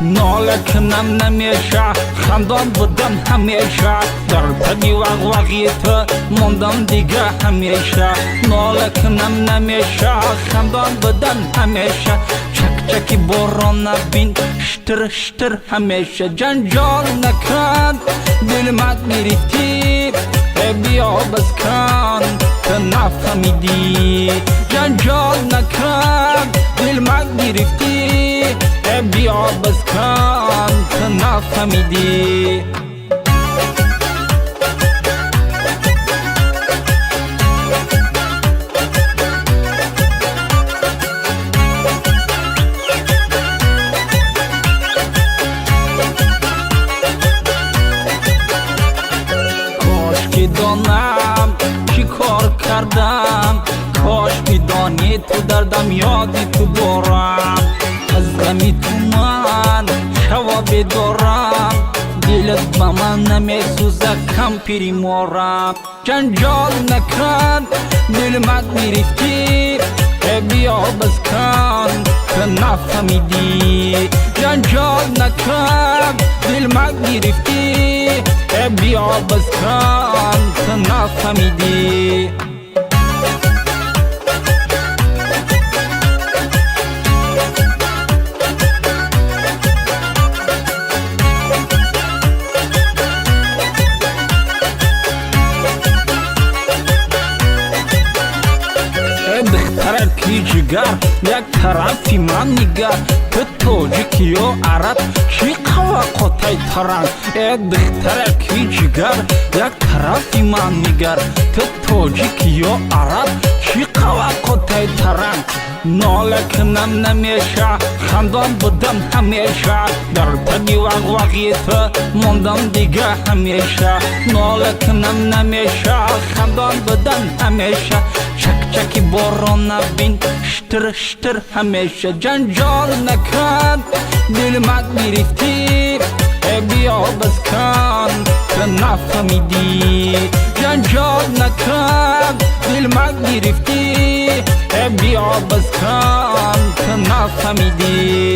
ناله کنم نمیشه خندان بودم همیشه در پدی وقوقیت موندم دیگه همیشه ناله کنم نمیشه خندان بودم همیشه چک چکی باران نبین شتر شتر همیشه جنجال نکن دلمت گرفتی بیا بس کن که نفهمیدی جنجال نکن دلمت گرفتی بیا بس کن که نفهمیدی کاش که دانم چی کار کردم کاش بدانی تو دردم یادی تو بارم از غمی تو من شوا بدارم دلت با من نمیسوزه کم پیری مارم جنجال نکن دلمت میریفتی بیا بس کن که نفهمیدی جنجال نکن دلمت گرفتی بیا بس کن که نفهمیدی بختره کی جگر یک طرفی من نگر که توجیکی و عرب چی قوا قطعی ترن بختره کی جگر یک طرفی من نگر که توجیکی و عرب چی قوا قطعی ترن ناله کنم نمیشه خندان بودم همیشه در پدی وقوقیت موندم دیگه همیشه ناله کنم نمیشه خندان بودم همیشه چک چکی باران نبین شتر شتر همیشه جنجال نکن دلمت گرفتی بیا بس کن که نفهمیدی جنجال نکن دلمت گرفتی بیا بس کن که نفهمیدی